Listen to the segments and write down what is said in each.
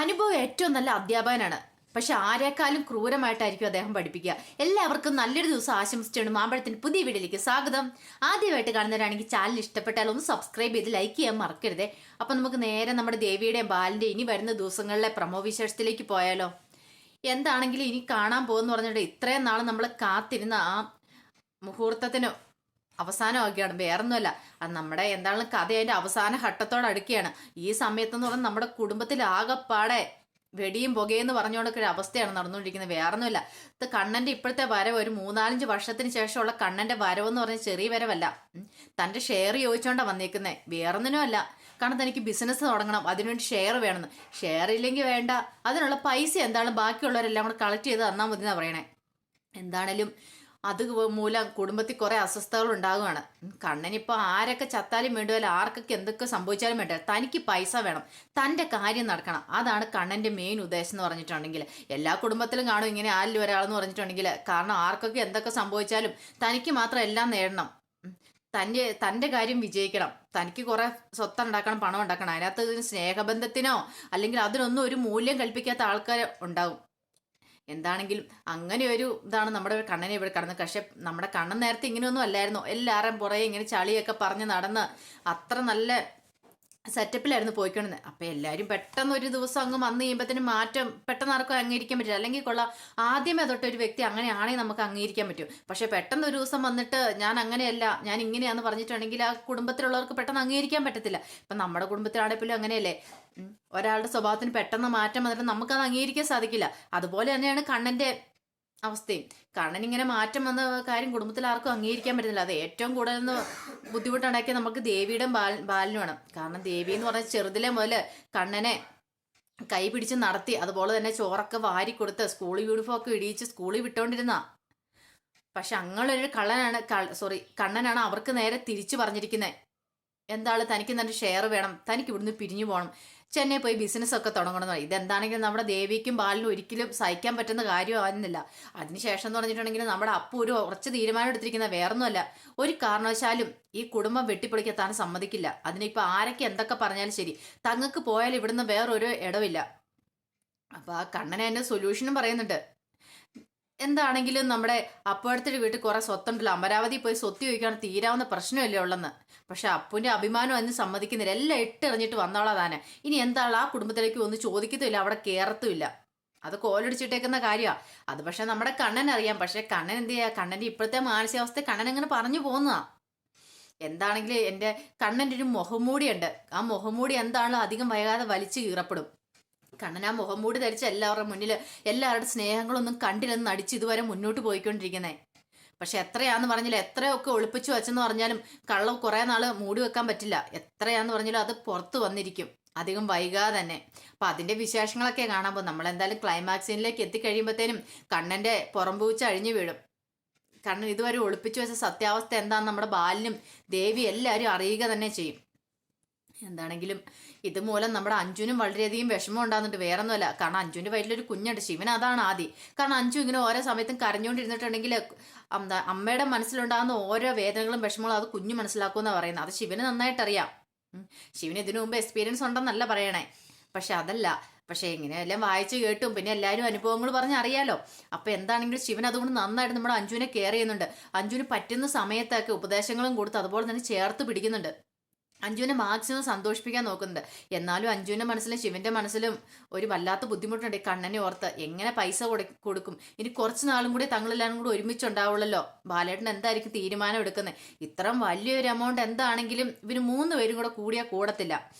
അനുഭവം ഏറ്റവും നല്ല അധ്യാപകനാണ്. പക്ഷെ ആരെക്കാളും ക്രൂരമായിട്ടായിരിക്കും അദ്ദേഹം പഠിപ്പിക്കുക. എല്ലാവർക്കും നല്ലൊരു ദിവസം ആശംസിച്ചുകൊണ്ട് മാമ്പഴത്തിന് പുതിയ വീഡിയോയിലേക്ക് സ്വാഗതം. ആദ്യമായിട്ട് കാണുന്നവരാണെങ്കിൽ ചാനൽ ഇഷ്ടപ്പെട്ടാൽ ഒന്ന് സബ്സ്ക്രൈബ് ചെയ്ത് ലൈക്ക് ചെയ്യാൻ മറക്കരുതേ. അപ്പൊ നമുക്ക് നേരെ നമ്മുടെ ദേവിയുടെയും ബാലിന്റെയും ഇനി വരുന്ന ദിവസങ്ങളിലെ പ്രമോ വിശേഷത്തിലേക്ക് പോയാലോ. എന്താണെങ്കിലും ഇനി കാണാൻ പോകുന്ന പറഞ്ഞിട്ട് ഇത്രയും നാൾ നമ്മൾ കാത്തിരുന്ന ആ മുഹൂർത്തത്തിന് അവസാനമാക്കുകയാണ്. വേറൊന്നുമല്ല, അത് നമ്മുടെ എന്താണ് കഥ അതിന്റെ അവസാന ഘട്ടത്തോടെ അടുക്കുകയാണ്. ഈ സമയത്തെന്ന് പറഞ്ഞാൽ നമ്മുടെ കുടുംബത്തിൽ ആകെപ്പാടെ വെടിയും പുകയെന്ന് പറഞ്ഞുകൊണ്ടൊക്കെ ഒരു അവസ്ഥയാണ് നടന്നുകൊണ്ടിരിക്കുന്നത്. വേറൊന്നുമില്ല, ഇത് കണ്ണന്റെ ഇപ്പോഴത്തെ വരവ് ഒരു 3-4 വർഷത്തിന് ശേഷമുള്ള കണ്ണന്റെ വരവെന്ന് പറഞ്ഞാൽ ചെറിയ വരവല്ല. തന്റെ ഷെയർ ചോദിച്ചോണ്ടാ വന്നേക്കുന്നത്, വേറൊന്നിനുമല്ല. കാരണം തനിക്ക് ബിസിനസ് തുടങ്ങണം, അതിനുവേണ്ടി ഷെയർ വേണമെന്ന്. ഷെയർ ഇല്ലെങ്കിൽ വേണ്ട, അതിനുള്ള പൈസ എന്താണ് ബാക്കിയുള്ളവരെല്ലാം കൂടെ കളക്ട് ചെയ്ത് തന്നാൽ മതി എന്നാ പറയണേ. എന്താണേലും അത് മൂലം കുടുംബത്തിൽ കുറെ അസ്വസ്ഥതകൾ ഉണ്ടാകുകയാണ്. കണ്ണനിപ്പോൾ ആരൊക്കെ ചത്താലും വേണ്ടുമല്ല, ആർക്കൊക്കെ എന്തൊക്കെ സംഭവിച്ചാലും വേണ്ട, തനിക്ക് പൈസ വേണം, തൻ്റെ കാര്യം നടക്കണം. അതാണ് കണ്ണൻ്റെ മെയിൻ ഉദ്ദേശം എന്ന് പറഞ്ഞിട്ടുണ്ടെങ്കിൽ. എല്ലാ കുടുംബത്തിലും കാണും ഇങ്ങനെ ആരിലും ഒരാളെന്ന് പറഞ്ഞിട്ടുണ്ടെങ്കിൽ. കാരണം ആർക്കൊക്കെ എന്തൊക്കെ സംഭവിച്ചാലും തനിക്ക് മാത്രം എല്ലാം നേടണം, തൻ്റെ കാര്യം വിജയിക്കണം, തനിക്ക് കുറെ സ്വത്തുണ്ടാക്കണം, പണം ഉണ്ടാക്കണം. അതിനകത്ത് സ്നേഹബന്ധത്തിനോ അല്ലെങ്കിൽ അതിനൊന്നും ഒരു മൂല്യം കൽപ്പിക്കാത്ത ആൾക്കാർ ഉണ്ടാവും. എന്താണെങ്കിലും അങ്ങനെ ഒരു ഇതാണ് നമ്മുടെ കണ്ണനെ ഇവിടെ കടന്നത്. പക്ഷെ നമ്മുടെ കണ്ണൻ നേരത്തെ ഇങ്ങനെയൊന്നും അല്ലായിരുന്നു. എല്ലാവരും പുറകെ ഇങ്ങനെ ചളിയൊക്കെ പറഞ്ഞ് നടന്ന് അത്ര നല്ല സെറ്റപ്പിലായിരുന്നു പോയിക്കൊണ്ടിരുന്നത്. അപ്പം എല്ലാവരും പെട്ടെന്ന് ഒരു ദിവസം അങ്ങ് വന്നു കഴിയുമ്പോഴത്തേനും മാറ്റം പെട്ടെന്ന് ആർക്കും അംഗീകരിക്കാൻ പറ്റില്ല. അല്ലെങ്കിൽ കൊള്ളാം, ആദ്യമേ തൊട്ട് ഒരു വ്യക്തി അങ്ങനെയാണെങ്കിൽ നമുക്ക് അംഗീകരിക്കാൻ പറ്റും. പക്ഷെ പെട്ടെന്ന് ഒരു ദിവസം വന്നിട്ട് ഞാൻ അങ്ങനെയല്ല, ഞാൻ ഇങ്ങനെയാന്ന് പറഞ്ഞിട്ടുണ്ടെങ്കിൽ ആ കുടുംബത്തിലുള്ളവർക്ക് പെട്ടെന്ന് അംഗീകരിക്കാൻ പറ്റത്തില്ല. ഇപ്പം നമ്മുടെ കുടുംബത്തിലാണെങ്കിലും അങ്ങനെയല്ലേ, ഒരാളുടെ സ്വഭാവത്തിന് പെട്ടെന്ന് മാറ്റം വന്നിട്ട് നമുക്കത് അംഗീകരിക്കാൻ സാധിക്കില്ല. അതുപോലെ തന്നെയാണ് കണ്ണന്റെ അവസ്ഥയും. കണ്ണൻ ഇങ്ങനെ മാറ്റം വന്ന കാര്യം കുടുംബത്തിൽ ആർക്കും അംഗീകരിക്കാൻ പറ്റുന്നില്ല. അത് ഏറ്റവും കൂടുതൽ ബുദ്ധിമുട്ടുണ്ടാക്കിയ നമുക്ക് ദേവിയുടെ ബാലനുമാണ്. കാരണം ദേവി എന്ന് പറഞ്ഞാൽ ചെറുതിലെ മുതൽ കണ്ണനെ കൈ പിടിച്ച് നടത്തി, അതുപോലെ തന്നെ ചോറൊക്കെ വാരി കൊടുത്ത് സ്കൂൾ യൂണിഫോം ഒക്കെ ഇടിയിച്ച് സ്കൂളിൽ വിട്ടോണ്ടിരുന്ന. പക്ഷെ അങ്ങനൊരു കണ്ണനാണ് അവർക്ക് നേരെ തിരിച്ചു പറഞ്ഞിരിക്കുന്നത്. എന്താണ്, തനിക്ക് നല്ല ഷെയർ വേണം, തനിക്ക് ഇവിടുന്ന് പിരിഞ്ഞു പോകണം, ചെന്നൈ പോയി ബിസിനസ് ഒക്കെ തുടങ്ങണമെന്ന് പറയും. ഇതെന്താണെങ്കിലും നമ്മുടെ ദേവിക്കും ബാലിനും ഒരിക്കലും സഹിക്കാൻ പറ്റുന്ന കാര്യമാകുന്നില്ല. അതിനുശേഷം എന്ന് പറഞ്ഞിട്ടുണ്ടെങ്കിൽ നമ്മുടെ അപ്പു ഒരു ഉറച്ച തീരുമാനം എടുത്തിരിക്കുന്ന വേറൊന്നുമല്ല, ഒരു കാരണവശാലും ഈ കുടുംബം വെട്ടിപ്പൊളിക്കാൻ താൻ സമ്മതിക്കില്ല. അതിനിപ്പോൾ ആരൊക്കെ എന്തൊക്കെ പറഞ്ഞാലും ശരി, തങ്ങൾക്ക് പോയാൽ ഇവിടുന്ന് വേറൊരു ഇടവില്ല. അപ്പോൾ ആ കണ്ണനെ തന്നെ സൊല്യൂഷനും പറയുന്നുണ്ട്. എന്താണെങ്കിലും നമ്മുടെ അപ്പോഴത്തെ വീട്ടിൽ കുറെ സ്വത്തുണ്ടല്ലോ, അമരാവതി പോയി സ്വത്ത് ചോദിക്കാൻ തീരാവുന്ന പ്രശ്നമല്ലേ ഉള്ളെന്ന്. പക്ഷെ അപ്പുവിന്റെ അഭിമാനം അതിന് സമ്മതിക്കുന്നില്ല. എല്ലാം ഇട്ടെറിഞ്ഞിട്ട് വന്നോളാ താനെ. ഇനി എന്താണ് ആ കുടുംബത്തിലേക്ക് ഒന്നും ചോദിക്കത്തുമില്ല, അവിടെ കയറത്തുമില്ല. അത് കോലടിച്ചിട്ടേക്കുന്ന കാര്യമാണ്. അത് പക്ഷെ നമ്മുടെ കണ്ണൻ അറിയാം. പക്ഷെ കണ്ണൻ എന്ത് ചെയ്യാ, കണ്ണന്റെ ഇപ്പോഴത്തെ മാനസികാവസ്ഥ കണ്ണൻ അങ്ങനെ പറഞ്ഞു പോകുന്നതാ. എന്താണെങ്കിലും എൻ്റെ കണ്ണൻ്റെ ഒരു മുഖംമൂടിയുണ്ട്. ആ മുഖംമൂടി എന്താണല്ലോ അധികം വൈകാതെ വലിച്ചു കീറപ്പെടും. കണ്ണൻ ആ മുഖം മൂടി ധരിച്ച എല്ലാവരുടെ മുന്നിൽ എല്ലാവരുടെ സ്നേഹങ്ങളൊന്നും കണ്ടില്ലെന്ന് നടിച്ച് ഇതുവരെ മുന്നോട്ട് പോയിക്കൊണ്ടിരിക്കുന്നേ. പക്ഷെ എത്രയാന്ന് പറഞ്ഞാലും, എത്രയൊക്കെ ഒളിപ്പിച്ചു വെച്ചെന്ന് പറഞ്ഞാലും കള്ളം കുറെ നാള് മൂടി വെക്കാൻ പറ്റില്ല. എത്രയാന്ന് പറഞ്ഞാലും അത് പുറത്ത് വന്നിരിക്കും, അധികം വൈകാതെ തന്നെ. അപ്പൊ അതിന്റെ വിശേഷങ്ങളൊക്കെ കാണാൻ പോകും. നമ്മളെന്തായാലും ക്ലൈമാക്സ് സീനിലേക്ക് എത്തിക്കഴിയുമ്പോഴത്തേനും കണ്ണന്റെ പുറംപൂച്ച അഴിഞ്ഞു വീഴും. കണ്ണൻ ഇതുവരെ ഒളിപ്പിച്ചു വെച്ച സത്യാവസ്ഥ എന്താന്ന് നമ്മുടെ ബാലിനും ദേവി എല്ലാവരും അറിയുക തന്നെ ചെയ്യും. എന്താണെങ്കിലും ഇതുമൂലം നമ്മുടെ അഞ്ജുനും വളരെയധികം വിഷമം ഉണ്ടാകുന്നുണ്ട്. വേറൊന്നുമല്ല, കാരണം അഞ്ജുവിന്റെ വയറ്റിലൊരു കുഞ്ഞുണ്ട്. ശിവൻ അതാണ് ആദ്യം. കാരണം അഞ്ജു ഇങ്ങനെ ഓരോ സമയത്തും കരഞ്ഞുകൊണ്ടിരുന്നിട്ടുണ്ടെങ്കിൽ അമ്മയുടെ മനസ്സിലുണ്ടാകുന്ന ഓരോ വേദനകളും വിഷമങ്ങളും അത് കുഞ്ഞു മനസ്സിലാക്കുമെന്നാണ് പറയുന്നത്. അത് ശിവന് നന്നായിട്ടറിയാം. ശിവന് ഇതിനു മുമ്പ് എക്സ്പീരിയൻസ് ഉണ്ടെന്നല്ല പറയണേ. പക്ഷെ അതല്ല, പക്ഷെ ഇങ്ങനെയെല്ലാം വായിച്ചു കേട്ടും പിന്നെ എല്ലാവരും അനുഭവങ്ങൾ പറഞ്ഞ് അറിയാലോ. അപ്പൊ എന്താണെങ്കിലും ശിവൻ അതുകൊണ്ട് നന്നായിട്ട് നമ്മുടെ അഞ്ജുവിനെ കെയർ ചെയ്യുന്നുണ്ട്. അഞ്ജുവിന് പറ്റുന്ന സമയത്തൊക്കെ ഉപദേശങ്ങളും കൊടുത്ത് അതുപോലെ തന്നെ ചേർത്ത് പിടിക്കുന്നുണ്ട്. അഞ്ജുവിനെ മാക്സിമം സന്തോഷിപ്പിക്കാൻ നോക്കുന്നുണ്ട്. എന്നാലും അഞ്ജുവിന്റെ മനസ്സിലും ശിവന്റെ മനസ്സിലും ഒരു വല്ലാത്ത ബുദ്ധിമുട്ടുണ്ട്. കണ്ണനെ ഓർത്ത് എങ്ങനെ പൈസ കൊടുക്കും. ഇനി കുറച്ച് നാളും കൂടി തങ്ങളെല്ലാവരും കൂടി ഒരുമിച്ചുണ്ടാവുള്ളല്ലോ. ബാലേട്ടൻ എന്തായിരിക്കും തീരുമാനം എടുക്കുന്നത്. ഇത്രയും വലിയൊരു എമൗണ്ട് എന്താണെങ്കിലും ഇവര് 3 പേരും കൂടെ കൂടിയാൽ കൂടത്തില്ല.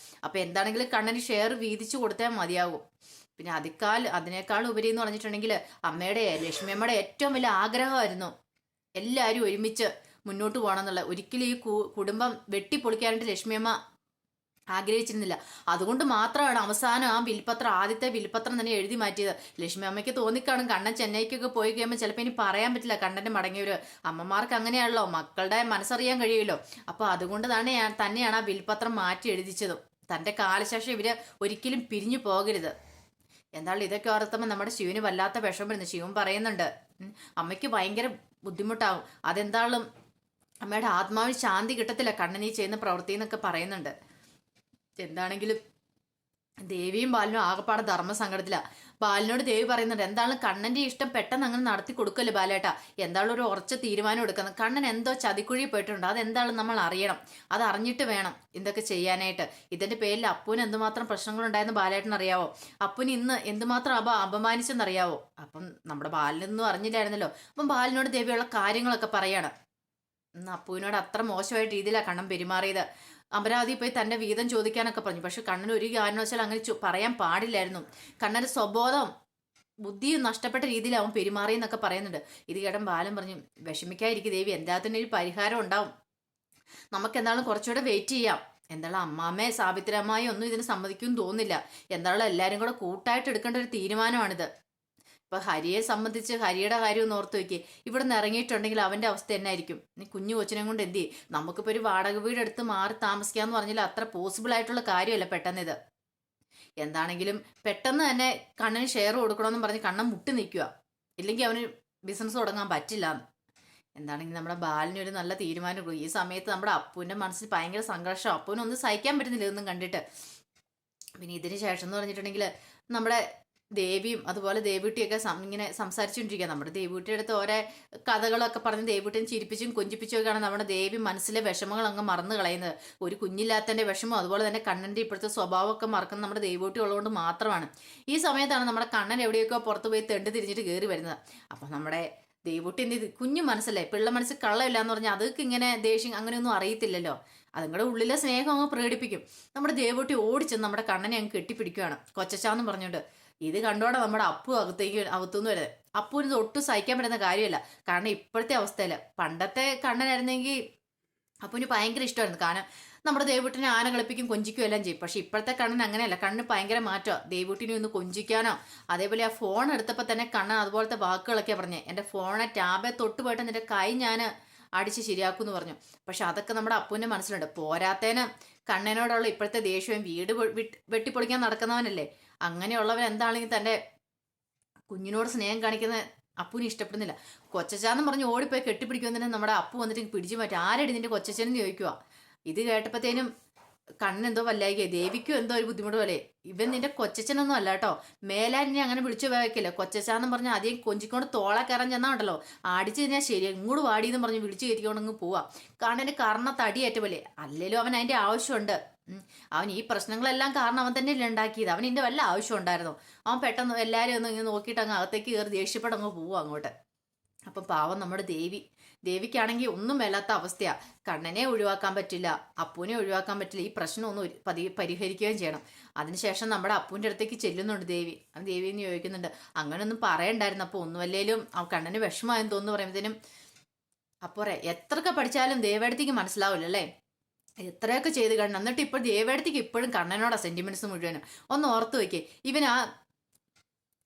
അപ്പൊ എന്താണെങ്കിലും കണ്ണന് ഷെയർ വീതിച്ചു കൊടുത്താൽ മതിയാകും. പിന്നെ അതിനേക്കാൾ ഉപരി എന്ന് പറഞ്ഞിട്ടുണ്ടെങ്കിൽ അമ്മയുടെ ലക്ഷ്മിയമ്മയുടെ ഏറ്റവും വലിയ ആഗ്രഹമായിരുന്നു എല്ലാവരും ഒരുമിച്ച് മുന്നോട്ട് പോകണം എന്നുള്ള. ഒരിക്കലും ഈ കുടുംബം വെട്ടിപ്പൊളിക്കാനായിട്ട് ലക്ഷ്മിയമ്മ ആഗ്രഹിച്ചിരുന്നില്ല. അതുകൊണ്ട് മാത്രമാണ് അവസാനം ആ ആദ്യത്തെ വിൽപത്രം തന്നെ എഴുതി മാറ്റിയത്. ലക്ഷ്മി അമ്മയ്ക്ക് തോന്നിക്കാണും കണ്ണൻ ചെന്നൈക്കൊക്കെ പോയി കഴിയുമ്പോൾ ചിലപ്പോൾ ഇനി പറയാൻ പറ്റില്ല കണ്ണന്റെ മടങ്ങിയൊരു അമ്മമാർക്ക് അങ്ങനെയാണല്ലോ, മക്കളുടെ മനസ്സറിയാൻ കഴിയുമല്ലോ. അപ്പോൾ അതുകൊണ്ട് തന്നെയാണ് ആ വിൽപത്രം മാറ്റി എഴുതിച്ചതും. തൻ്റെ കാലശേഷം ഇവര് ഒരിക്കലും പിരിഞ്ഞു പോകരുത്. എന്തായാലും ഇതൊക്കെ ഓർത്തുമ്പോൾ നമ്മുടെ ശിവന് വല്ലാത്ത വിഷമം വരുന്നു. ശിവൻ പറയുന്നുണ്ട് അമ്മയ്ക്ക് ഭയങ്കര ബുദ്ധിമുട്ടാവും, അതെന്താളും അമ്മയുടെ ആത്മാവിന് ശാന്തി കിട്ടത്തില്ല കണ്ണനീ ചെയ്യുന്ന പ്രവൃത്തി എന്നൊക്കെ പറയുന്നുണ്ട്. എന്താണെങ്കിലും ദേവിയും ബാലനും ആകപ്പാടെ ധർമ്മസങ്കടത്തിലാ. ബാലനോട് ദേവി പറയുന്നുണ്ട്, എന്താണ് കണ്ണന്റെ ഇഷ്ടം പെട്ടെന്ന് അങ്ങനെ നടത്തി കൊടുക്കല്ലേ ബാലേട്ടാ, എന്താണ് ഒരു ഉറച്ച തീരുമാനം എടുക്കുന്നത്. കണ്ണൻ എന്തോ ചതിക്കുഴി പോയിട്ടുണ്ട്, അതെന്താണെന്ന് നമ്മൾ അറിയണം, അത് അറിഞ്ഞിട്ട് വേണം ഇതൊക്കെ ചെയ്യാനായിട്ട്. ഇതിന്റെ പേരിൽ അപ്പൂന് എന്തുമാത്രം പ്രശ്നങ്ങളുണ്ടായെന്ന് ബാലേട്ടൻ അറിയാവോ, അപ്പൂന് ഇന്ന് എന്തുമാത്രം അപമാനിച്ചെന്നറിയാവോ. അപ്പം നമ്മുടെ ബാലനൊന്നും അറിഞ്ഞില്ലായിരുന്നല്ലോ. അപ്പം ബാലനോട് ദേവിയുള്ള കാര്യങ്ങളൊക്കെ പറയാണ്. അപ്പുവിനോട് അത്ര മോശമായിട്ട് രീതിയിലാണ് കണ്ണൻ പെരുമാറിയത്. അമരാവതി പോയി തന്റെ വീതം ചോദിക്കാനൊക്കെ പറഞ്ഞു. പക്ഷെ കണ്ണൻ ഒരു കാരണവശാൽ അങ്ങനെ പറയാൻ പാടില്ലായിരുന്നു. കണ്ണന്റെ സ്വബോധം ബുദ്ധിയും നഷ്ടപ്പെട്ട രീതിയിൽ അവൻ പെരുമാറി എന്നൊക്കെ പറയുന്നുണ്ട്. ഇത് കേട്ടൻ ബാലൻ പറഞ്ഞു, വിഷമിക്കാതിരിക്കും ദേവി, എല്ലാത്തിനും ഒരു പരിഹാരം ഉണ്ടാവും, നമുക്ക് എന്തായാലും കുറച്ചുകൂടെ വെയിറ്റ് ചെയ്യാം. എന്തായാലും അമ്മാമ്മയെ സാവിത്രിയമ്മായി ഒന്നും ഇതിന് സമ്മതിക്കും തോന്നുന്നില്ല. എന്തായാലും എല്ലാവരും കൂടെ കൂട്ടായിട്ട് എടുക്കേണ്ട ഒരു തീരുമാനമാണിത്. ഇപ്പൊ ഹരിയെ സംബന്ധിച്ച് ഹരിയുടെ കാര്യം ഒന്ന് ഓർത്ത് വെക്കേ, ഇവിടെ നിന്ന് ഇറങ്ങിയിട്ടുണ്ടെങ്കിൽ അവന്റെ അവസ്ഥ എന്നായിരിക്കും. നീ കുഞ്ഞു കൊച്ചിനെ കൊണ്ട് എന്ത് ചെയ്യും. നമുക്കിപ്പോ ഒരു വാടക വീട് എടുത്ത് മാറി താമസിക്കാന്ന് പറഞ്ഞാൽ അത്ര പോസിബിൾ ആയിട്ടുള്ള കാര്യമല്ല പെട്ടെന്ന് ഇത്. എന്താണെങ്കിലും പെട്ടെന്ന് തന്നെ കണ്ണന് ഷെയർ കൊടുക്കണമെന്ന് പറഞ്ഞ് കണ്ണൻ മുട്ടി നിൽക്കുക, ഇല്ലെങ്കിൽ അവന് ബിസിനസ് തുടങ്ങാൻ പറ്റില്ല. എന്താണെങ്കിലും നമ്മുടെ ബാലിന് ഒരു നല്ല തീരുമാനം. ഈ സമയത്ത് നമ്മുടെ അപ്പുവിന്റെ മനസ്സിൽ ഭയങ്കര സംഘർഷം, അപ്പുവിനൊന്നും സഹിക്കാൻ പറ്റുന്നില്ല ഇതൊന്നും കണ്ടിട്ട്. പിന്നെ ഇതിന് ശേഷം എന്ന് പറഞ്ഞിട്ടുണ്ടെങ്കിൽ നമ്മുടെ ദേവിയും അതുപോലെ ദേവൂട്ടിയൊക്കെ ഇങ്ങനെ സംസാരിച്ചുകൊണ്ടിരിക്കുക. നമ്മുടെ ദേവൂട്ടിയുടെ അടുത്ത് ഓരോ കഥകളൊക്കെ പറഞ്ഞ് ദേവൂട്ടിനെ ചിരിപ്പിച്ചും കൊഞ്ചിപ്പിച്ചൊക്കെയാണ് നമ്മുടെ ദേവി മനസ്സിലെ വിഷമങ്ങൾ അങ്ങ് മറന്നു കളയുന്നത്. ഒരു കുഞ്ഞില്ലാത്തതിന്റെ വിഷമം അതുപോലെ തന്നെ കണ്ണന്റെ ഇപ്പോഴത്തെ സ്വഭാവമൊക്കെ മറക്കുന്നത് നമ്മുടെ ദേവൂട്ടി ഉള്ളതുകൊണ്ട് മാത്രമാണ്. ഈ സമയത്താണ് നമ്മുടെ കണ്ണൻ എവിടെയൊക്കെ പുറത്ത് പോയി തെണ്ട് തിരിഞ്ഞിട്ട് കയറി വരുന്നത്. അപ്പം നമ്മുടെ ദേവൂട്ടി എന്ത് ചെയ്ത്, കുഞ്ഞു മനസ്സല്ലേ, പിള്ള മനസ്സിൽ കള്ളമില്ല എന്ന് പറഞ്ഞാൽ അതൊക്കെ ഇങ്ങനെ ദേഷ്യം അങ്ങനെയൊന്നും അറിയത്തില്ലല്ലോ, അതുങ്ങളുടെ ഉള്ളിലെ സ്നേഹം അങ്ങ് പ്രകടിപ്പിക്കും. നമ്മുടെ ദേവൂട്ടി ഓടിച്ചെന്ന് നമ്മുടെ കണ്ണനെ അങ്ങ് കെട്ടിപ്പിടിക്കുകയാണ് കൊച്ചച്ചാന്ന് പറഞ്ഞുകൊണ്ട്. ഇത് കണ്ടോടെ നമ്മുടെ അപ്പു അകത്തുനിന്ന് വരുന്നത്. അപ്പുവിന് ഇത് ഒട്ടും സഹിക്കാൻ പറ്റുന്ന കാര്യമല്ല. കാരണം ഇപ്പോഴത്തെ അവസ്ഥയില് പണ്ടത്തെ കണ്ണനായിരുന്നെങ്കിൽ അപ്പുവിന് ഭയങ്കര ഇഷ്ടമായിരുന്നു. കാരണം നമ്മുടെ ദേവൂട്ടിനെ ആന കളിപ്പിക്കും കൊഞ്ചിക്കും എല്ലാം ചെയ്യും. പക്ഷെ ഇപ്പോഴത്തെ കണ്ണൻ അങ്ങനെയല്ല, കണ്ണിന് ഭയങ്കര മാറ്റം. ദേവൂട്ടിനെ ഒന്ന് കൊഞ്ചിക്കാനോ അതേപോലെ ആ ഫോൺ എടുത്തപ്പോൾ തന്നെ കണ്ണൻ അതുപോലത്തെ വാക്കുകളൊക്കെ പറഞ്ഞേ, എൻ്റെ ഫോണെ ടാബെ തൊട്ട് പോയിട്ട് നിന്റെ കൈ ഞാൻ അടിച്ച് ശരിയാക്കുമെന്ന് പറഞ്ഞു. പക്ഷെ അതൊക്കെ നമ്മുടെ അപ്പുവിൻ്റെ മനസ്സിലുണ്ട്. പോരാത്തേന് കണ്ണനോടുള്ള ഇപ്പോഴത്തെ ദേഷ്യവും വീട് വെട്ടിപ്പൊളിക്കാൻ നടക്കുന്നവനല്ലേ, അങ്ങനെയുള്ളവൻ എന്താണെങ്കിൽ തൻ്റെ കുഞ്ഞിനോട് സ്നേഹം കാണിക്കുന്ന അപ്പുവിന് ഇഷ്ടപ്പെടുന്നില്ല. കൊച്ചച്ചാന്ന് പറഞ്ഞ് ഓടിപ്പോയി കെട്ടിപ്പിടിക്കുമെന്നെ നമ്മുടെ അപ്പു വന്നിട്ട് പിടിച്ചു മാറ്റി, ആരടി നിന്റെ കൊച്ചച്ചനെന്ന് ചോദിക്കുക. ഇത് കേട്ടപ്പോഴത്തേനും കണ്ണെന്തോ വല്ലായിക്കേ, ദേവിക്കും എന്തോ ഒരു ബുദ്ധിമുട്ട് പോലെ. ഇവൻ നിന്റെ കൊച്ചച്ചനൊന്നും അല്ല കേട്ടോ, മേലാലിനെ അങ്ങനെ വിളിച്ചു പോയക്കില്ല. കൊച്ചച്ചാന്ന് പറഞ്ഞാൽ ആദ്യം കൊഞ്ചിക്കൊണ്ട് തോള കയറാൻ ചെന്നാണ്ടല്ലോ, അടിച്ചു കഴിഞ്ഞാൽ ശരി ഇങ്ങോട്ട് വാടിയെന്ന് പറഞ്ഞ് വിളിച്ചു കയറ്റിക്കൊണ്ടങ്ങ് പോവാ. കാരണം എൻ്റെ കർണ തടിയേറ്റ പോലെ. അല്ലേലും അവൻ അതിൻ്റെ ആവശ്യമുണ്ട്. അവൻ ഈ പ്രശ്നങ്ങളെല്ലാം കാരണം അവൻ തന്നെയല്ലേ ഉണ്ടാക്കിയത്, അവൻ ഇതിൻ്റെ വല്ല ആവശ്യം ഉണ്ടായിരുന്നു. അവൻ പെട്ടെന്ന് എല്ലാവരും ഒന്ന് ഇങ്ങനെ നോക്കിയിട്ട് അങ്ങ് അകത്തേക്ക് കയറി ദേഷ്യപ്പെട്ടങ്ങ് പോവുക അങ്ങോട്ട്. അപ്പം പാവം നമ്മുടെ ദേവിക്കാണെങ്കിൽ ഒന്നും മേലാത്ത അവസ്ഥയാണ്. കണ്ണനെ ഒഴിവാക്കാൻ പറ്റില്ല, അപ്പൂനെ ഒഴിവാക്കാൻ പറ്റില്ല. ഈ പ്രശ്നം ഒന്ന് പരിഹരിക്കുകയും ചെയ്യണം. അതിനുശേഷം നമ്മുടെ അപ്പൂൻ്റെ അടുത്തേക്ക് ചെല്ലുന്നുണ്ട് ദേവി. ദേവി എന്ന് ചോദിക്കുന്നുണ്ട്, അങ്ങനെയൊന്നും പറയണ്ടായിരുന്നു, അപ്പോൾ ഒന്നുമല്ലേലും ആ കണ്ണന് വിഷമമായെന്ന് തോന്നുന്നു പറയുമ്പോഴത്തേനും അപ്പോറെ എത്രയൊക്കെ പഠിച്ചാലും ദേവേടത്തേക്ക് മനസ്സിലാവില്ല അല്ലേ, എത്രയൊക്കെ ചെയ്ത് കണ്ണൻ. എന്നിട്ട് ഇപ്പോൾ ദേവേടത്തേക്ക് ഇപ്പോഴും കണ്ണനോടാ സെന്റിമെന്റ്സ് മുഴുവനും. ഒന്ന് ഓർത്ത് വയ്ക്കേ,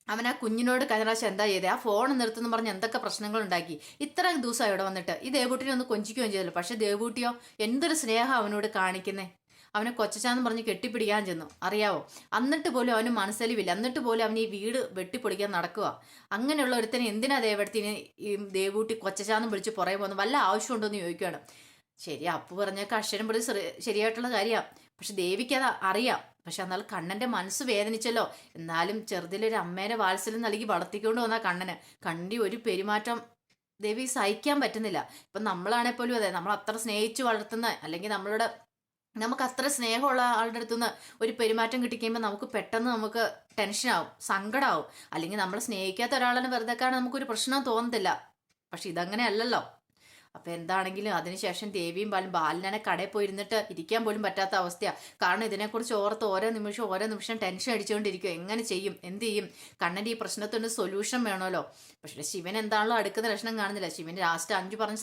അവൻ ആ കുഞ്ഞിനോട് കഴിഞ്ഞ പ്രാവശ്യം എന്താ ചെയ്തേ, ആ ഫോൺ നിർത്തുന്നു പറഞ്ഞ് എന്തൊക്കെ പ്രശ്നങ്ങൾ ഉണ്ടാക്കി. ഇത്ര ദിവസം ഇവിടെ വന്നിട്ട് ഈ ദേവൂട്ടിനെ ഒന്ന് കൊഞ്ചിക്കുകയും ചെയ്തല്ലോ. പക്ഷെ ദേവൂട്ടിയോ എന്തൊരു സ്നേഹം അവനോട് കാണിക്കുന്നേ. അവനെ കൊച്ചാന്ന് പറഞ്ഞ് കെട്ടിപ്പിടിക്കാൻ ചെന്നു അറിയാവോ. എന്നിട്ട് പോലും അവന് മനസ്സലിവില്ല. എന്നിട്ട് പോലും അവൻ ഈ വീട് വെട്ടിപ്പൊളിക്കാൻ നടക്കുക. അങ്ങനെയുള്ള ഒരുത്തനെ എന്തിനാ ദേവടത്തിന് ഈ ദേവൂട്ടി കൊച്ചാന്ന് വിളിച്ച് പുറകെ പോകുന്നു, വല്ല ആവശ്യമുണ്ടോ എന്ന് ചോദിക്കുകയാണ്. ശരി, അപ്പു പറഞ്ഞൊക്കെ അക്ഷരം പ്രതി ശരിയായിട്ടുള്ള കാര്യമാണ്. പക്ഷെ ദേവിക്ക് അത് അറിയാം. പക്ഷെ എന്നാൽ കണ്ണന്റെ മനസ്സ് വേദനിച്ചല്ലോ. എന്നാലും ചെറുതിലൊരു അമ്മേനെ വാത്സല്യം നൽകി വളർത്തിക്കൊണ്ട് വന്ന കണ്ണന്റെ ഒരു പെരുമാറ്റം ദേവി സഹിക്കാൻ പറ്റുന്നില്ല. ഇപ്പം നമ്മളാണെ പോലും അതെ, നമ്മൾ അത്ര സ്നേഹിച്ച് വളർത്തുന്ന അല്ലെങ്കിൽ നമുക്ക് അത്ര സ്നേഹമുള്ള ആളുടെ അടുത്തുനിന്ന് ഒരു പെരുമാറ്റം കിട്ടിക്കഴിയുമ്പോൾ നമുക്ക് പെട്ടെന്ന് നമുക്ക് ടെൻഷനാവും, സങ്കടമാവും. അല്ലെങ്കിൽ നമ്മൾ സ്നേഹിക്കാത്ത ഒരാളെ വെറുതെ കാണാൻ നമുക്കൊരു പ്രശ്നം തോന്നത്തില്ല. പക്ഷെ ഇതങ്ങനെ അല്ലല്ലോ. അപ്പം എന്താണെങ്കിലും അതിനുശേഷം ദേവിയും ബാലനെ കടയിൽ പോയിരുന്നിട്ട് ഇരിക്കാൻ പോലും പറ്റാത്ത അവസ്ഥയാണ്. കാരണം ഇതിനെക്കുറിച്ച് ഓർത്ത് ഓരോ നിമിഷം ടെൻഷൻ അടിച്ചുകൊണ്ടിരിക്കും. എങ്ങനെ ചെയ്യും, എന്ത് ചെയ്യും, കണ്ണൻ്റെ ഈ പ്രശ്നത്തിന് സൊല്യൂഷൻ വേണമല്ലോ. പക്ഷേ ശിവൻ എന്താണല്ലോ അടുക്കുന്ന ലക്ഷണം കാണുന്നില്ല. ശിവൻ ലാസ്റ്റ് 5 പറഞ്ഞ്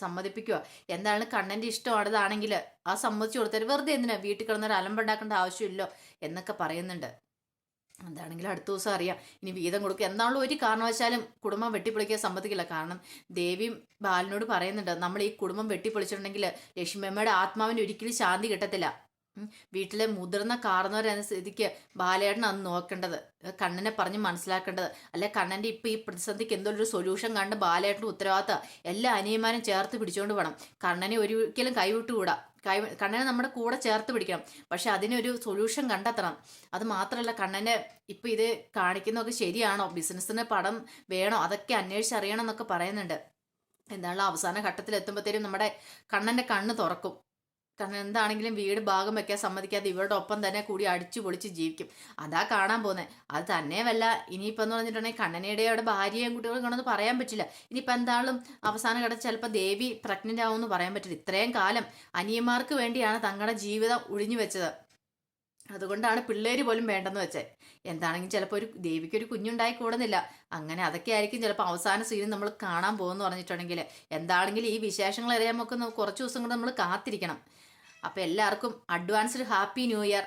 സമ്മതിപ്പിക്കുക. എന്താണ് കണ്ണൻ്റെ ഇഷ്ടമാണതാണെങ്കിൽ ആ സമ്മതിച്ചു കൊടുത്തത്, വെറുതെ എന്തിനാ വീട്ടിൽ കിടന്നൊരു അലമ്പുണ്ടാക്കേണ്ട ആവശ്യമില്ലോ എന്നൊക്കെ പറയുന്നുണ്ട്. എന്താണെങ്കിലും അടുത്ത ദിവസം അറിയാം ഇനി വീതം കൊടുക്കുക. എന്താണല്ലോ ഒരു കാരണവശാലും കുടുംബം വെട്ടിപ്പൊളിക്കാൻ സമ്മതിക്കില്ല. കാരണം ദേവിയും ബാലനോട് പറയുന്നുണ്ട്, നമ്മൾ ഈ കുടുംബം വെട്ടിപ്പൊളിച്ചിട്ടുണ്ടെങ്കിൽ ലക്ഷ്മിയമ്മയുടെ ആത്മാവിന് ഒരിക്കലും ശാന്തി കിട്ടത്തില്ല. വീട്ടിലെ മുതിർന്ന കാരണവരെന്ന സ്ഥിതിക്ക് ബാലേട്ടൻ അന്ന് നോക്കേണ്ടത്, കണ്ണനെ പറഞ്ഞ് മനസ്സിലാക്കേണ്ടത്. അല്ലെ കണ്ണൻ്റെ ഇപ്പം ഈ പ്രതിസന്ധിക്ക് എന്തൊരു സൊല്യൂഷൻ കണ്ട് ബാലേട്ടൻ്റെ ഉത്തരവാദിത്തം എല്ലാ അനിയന്മാരും ചേർത്ത് പിടിച്ചുകൊണ്ട് വേണം. കണ്ണനെ ഒരിക്കലും കൈവിട്ടുകൂടാ. കണ്ണനെ നമ്മുടെ കൂടെ ചേർത്ത് പിടിക്കണം. പക്ഷെ അതിനൊരു സൊല്യൂഷൻ കണ്ടെത്തണം. അത് മാത്രമല്ല, കണ്ണനെ ഇപ്പൊ ഇത് കാണിക്കുന്നതൊക്കെ ശരിയാണോ, ബിസിനസ്സിന് പണം വേണോ, അതൊക്കെ അന്വേഷിച്ചറിയണം എന്നൊക്കെ പറയുന്നുണ്ട്. എന്താണല്ലോ അവസാന ഘട്ടത്തിൽ എത്തുമ്പോഴത്തേനും നമ്മുടെ കണ്ണന്റെ കണ്ണ് തുറക്കും. കാരണം എന്താണെങ്കിലും വീട് ഭാഗം വെക്കാൻ സമ്മതിക്കാതെ ഇവരുടെ ഒപ്പം തന്നെ കൂടി അടിച്ചു പൊളിച്ച് ജീവിക്കും. അതാ കാണാൻ പോകുന്നത്. അത് തന്നെയുമല്ല, ഇനിയിപ്പോൾ എന്ന് പറഞ്ഞിട്ടുണ്ടെങ്കിൽ കണ്ണനയുടെ അവിടെ ഭാര്യയും കുട്ടികളും കൊണ്ടൊന്ന് പറയാൻ പറ്റില്ല. ഇനിയിപ്പോൾ എന്താളും അവസാന ഘട്ടം ചിലപ്പോൾ ദേവി പ്രഗ്നന്റ് ആവുമെന്ന് പറയാൻ പറ്റില്ല. ഇത്രയും കാലം അനിയന്മാർക്ക് വേണ്ടിയാണ് തങ്ങളുടെ ജീവിതം ഒഴിഞ്ഞു വെച്ചത്. അതുകൊണ്ടാണ് പിള്ളേര് പോലും വേണ്ടെന്ന് വെച്ചത്. എന്താണെങ്കിലും ചിലപ്പോൾ ഒരു ദേവിക്ക് ഒരു കുഞ്ഞുണ്ടായി കൂടുന്നില്ല. അങ്ങനെ അതൊക്കെ ആയിരിക്കും ചിലപ്പോൾ അവസാന സീൻ നമ്മൾ കാണാൻ പോകുമെന്ന് പറഞ്ഞിട്ടുണ്ടെങ്കിൽ. എന്താണെങ്കിലും ഈ വിശേഷങ്ങൾ അറിയാൻ നമുക്ക് കുറച്ച് ദിവസം കൂടെ നമ്മൾ കാത്തിരിക്കണം. അപ്പം എല്ലാവർക്കും അഡ്വാൻസ്ഡ് ഹാപ്പി ന്യൂ ഇയർ.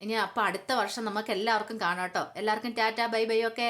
ഇനി അപ്പം അടുത്ത വർഷം നമുക്ക് എല്ലാവർക്കും കാണാം കേട്ടോ. എല്ലാവർക്കും ടാറ്റാ ബൈ ബൈ. ഓക്കെ.